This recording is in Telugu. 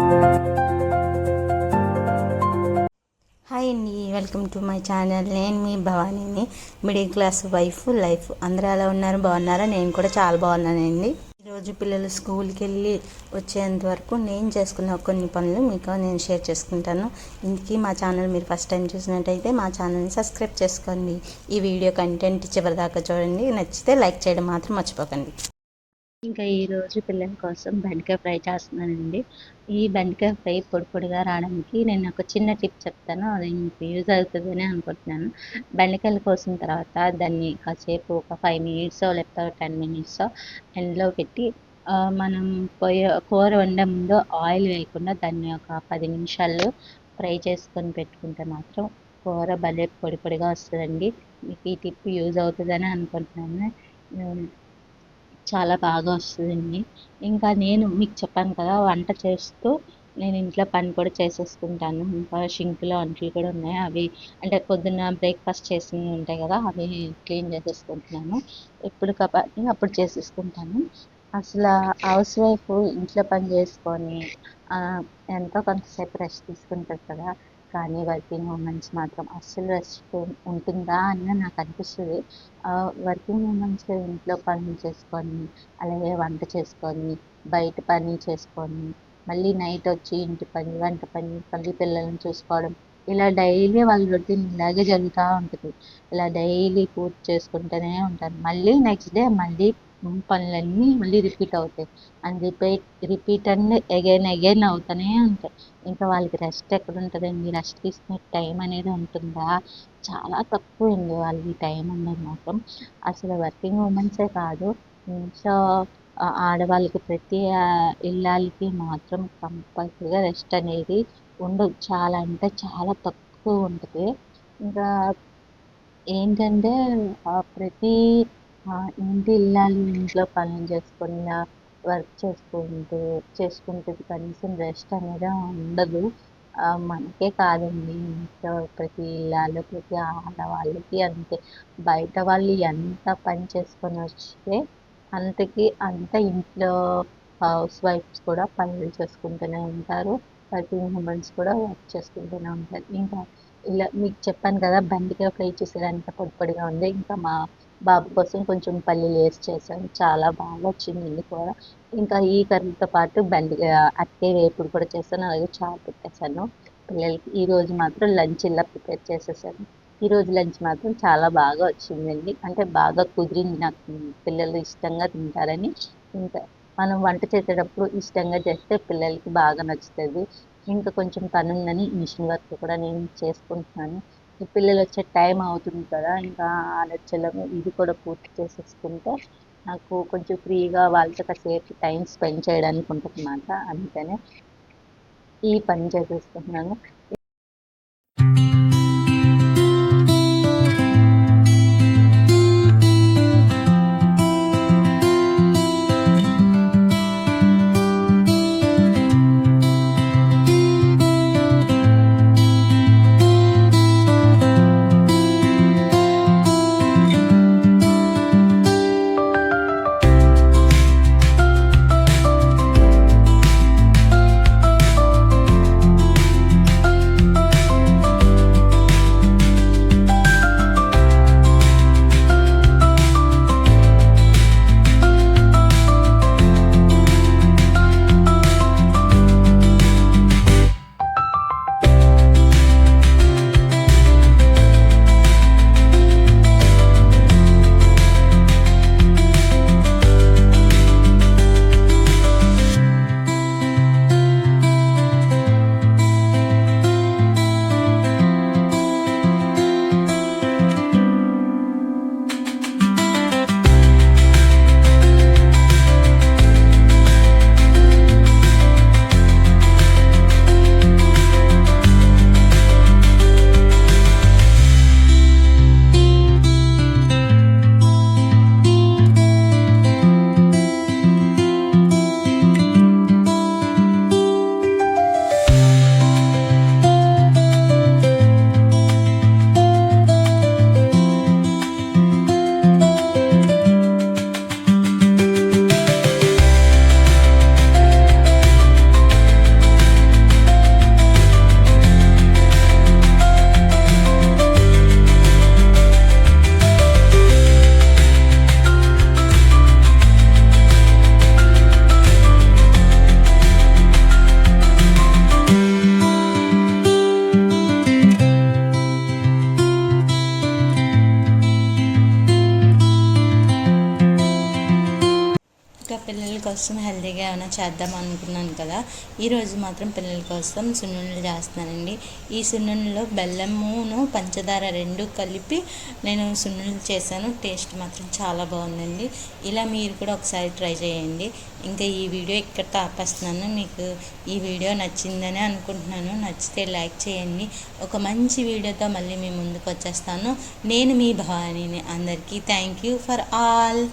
హాయ్ అండి, వెల్కమ్ టు మై ఛానల్. నేను మీ భవానీని. Middle class wife life. అందరూ ఎలా ఉన్నారు? బాగున్నారా? నేను కూడా చాలా బాగున్నానండి. ఈరోజు పిల్లలు స్కూల్కి వెళ్ళి వచ్చేంత వరకు నేను చేసుకున్న కొన్ని పనులు మీకు నేను షేర్ చేసుకుంటాను. ఇందుకీ మా ఛానల్ మీరు ఫస్ట్ టైం చూసినట్టయితే మా ఛానల్ని సబ్స్క్రైబ్ చేసుకోండి. ఈ వీడియో కంటెంట్ చివరిదాకా చూడండి. నచ్చితే లైక్ చేయడం మాత్రం మర్చిపోకండి. ఇంకా ఈరోజు పిల్లల కోసం బెండకాయ ఫ్రై చేస్తున్నానండి. ఈ బెండకాయ ఫ్రై పొడి పొడిగా రావడానికి నేను ఒక చిన్న టిప్ చెప్తాను. అది మీకు యూజ్ అవుతుందని అనుకుంటున్నాను. బెండకాయలు కోసిన తర్వాత దాన్ని కాసేపు ఒక 5 మినిట్సో లేకపోతే 10 మినిట్సో ఎండలో పెట్టి మనం కూర వండే ముందు ఆయిల్ వేయకుండా దాన్ని ఒక 10 నిమిషాలు ఫ్రై చేసుకొని పెట్టుకుంటే మాత్రం కూర భలే పొడి పొడిగా వస్తుందండి. మీకు ఈ టిప్ యూజ్ అవుతుందని అనుకుంటున్నాను. చాలా బాగా వస్తుందండి. ఇంకా నేను మీకు చెప్పాను కదా, వంట చేస్తూ నేను ఇంట్లో పని కూడా చేసేసుకుంటాను. ఇంకా షింక్లో అంట్లు కూడా ఉన్నాయి. అవి అంటే పొద్దున్న బ్రేక్ఫాస్ట్ చేసినవి ఉంటాయి కదా, అవి క్లీన్ చేసేసుకుంటున్నాను. ఎప్పుడు కాబట్టి అప్పుడు చేసేసుకుంటాను. అసలు హౌస్ వైఫ్ ఇంట్లో పని చేసుకొని ఎంతో కొంతసేపు రెస్ట్ తీసుకుంటారు కదా, కానీ వర్కింగ్ ఉమెన్స్ మాత్రం అస్సలు రెస్ట్ ఉంటుందా అని నాకు అనిపిస్తుంది. వర్కింగ్ ఉమెన్స్ ఇంట్లో పనులు చేసుకొని, అలాగే వంట చేసుకొని, బయట పని చేసుకొని, మళ్ళీ నైట్ వచ్చి ఇంటి పని, వంట పని, మళ్ళీ పిల్లల్ని చూసుకోవడం, ఇలా డైలీ వాళ్ళ రొటీన్ ఇలాగే జరుగుతూ ఉంటుంది. ఇలా డైలీ పూర్తి చేసుకుంటూనే ఉంటారు. మళ్ళీ నెక్స్ట్ డే మళ్ళీ పనులన్నీ మళ్ళీ రిపీట్ అవుతాయి. అండ్ రిపీట్ అండ్ అగైన్ అవుతూనే ఉంటాయి. ఇంకా వాళ్ళకి రెస్ట్ ఎక్కడ ఉంటుందండి? రెస్ట్ తీసుకునే టైం అనేది ఉంటుందా? చాలా తక్కువ అండి వాళ్ళకి టైం అనేది మాత్రం. అసలు వర్కింగ్ ఉమెన్సే కాదు, ఇంట్లో ఆడవాళ్ళకి ప్రతి ఇల్లాలకి మాత్రం కంపల్సరీగా రెస్ట్ అనేది ఉండదు. చాలా అంటే చాలా తక్కువ ఉంటుంది. ఇంకా ఏంటంటే ప్రతి ఇంటి ఇల్లాలు ఇంట్లో పనులు చేసుకొని వర్క్ చేసుకుంటుంది. కనీసం రెస్ట్ అనేది ఉండదు. మనకే కాదండి, ఇంట్లో ప్రతి ఇల్లాలు ప్రతి ఆడవాళ్ళకి అంతే. బయట వాళ్ళు ఎంత పని చేసుకొని వస్తే అంత ఇంట్లో హౌస్ వైఫ్స్ కూడా పనులు చేసుకుంటూనే ఉంటారు. వర్కింగ్ ఉమెన్స్ కూడా వర్క్ చేసుకుంటూనే ఉంటారు. ఇంకా ఇలా మీకు చెప్పాను కదా, బెండకాయ ఫ్రై చేసేది ఎంత పొడి పొడిగా ఉంది. ఇంకా మా బాబు కోసం కొంచెం పల్లీలు వేసి చేశాను. చాలా బాగా వచ్చిందండి కూర. ఇంకా ఈ కర్రీతో పాటు అరటికాయ వేపుడు కూడా చేశాను. అలాగే చారు పెట్టేశాను పిల్లలకి. ఈరోజు మాత్రం లంచ్ ఇలా ప్రిపేర్ చేసేసాను. ఈరోజు లంచ్ మాత్రం చాలా బాగా వచ్చిందండి. అంటే బాగా కుదిరింది. నాకు పిల్లలు ఇష్టంగా తింటారని. ఇంకా మనం వంట చేసేటప్పుడు ఇష్టంగా చేస్తే పిల్లలకి బాగా నచ్చుతుంది. ఇంకా కొంచెం పని ఉందని మిషన్ వర్క్ కూడా నేను చేసుకుంటున్నాను. ఈ పిల్లలు వచ్చే టైం అవుతుంది కదా, ఇంకా ఆలోచనలు ఇది కూడా పూర్తి చేసేసుకుంటే నాకు కొంచెం ఫ్రీగా వాళ్ళతో కాసేపు టైం స్పెండ్ చేయడానికి ఉంటుంది అన్నమాట. అందుకనే ఈ పని చేసేసుకుంటున్నాను. పిల్లల కోసం హెల్తీగా ఏమైనా చేద్దాం అనుకున్నాను కదా, ఈరోజు మాత్రం పిల్లల కోసం సున్నుండలు చేస్తున్నానండి. ఈ సున్నుండలో బెల్లమును పంచదార రెండు కలిపి నేను సున్నుండలు చేశాను. టేస్ట్ మాత్రం చాలా బాగుందండి. ఇలా మీరు కూడా ఒకసారి ట్రై చేయండి. ఇంకా ఈ వీడియో ఇక్కడ ఆపేస్తున్నాను. మీకు ఈ వీడియో నచ్చిందని అనుకుంటున్నాను. నచ్చితే లైక్ చేయండి. ఒక మంచి వీడియోతో మళ్ళీ మీ ముందుకు వచ్చేస్తాను. నేను మీ భవానీని. అందరికీ థ్యాంక్ యూ ఫర్ ఆల్.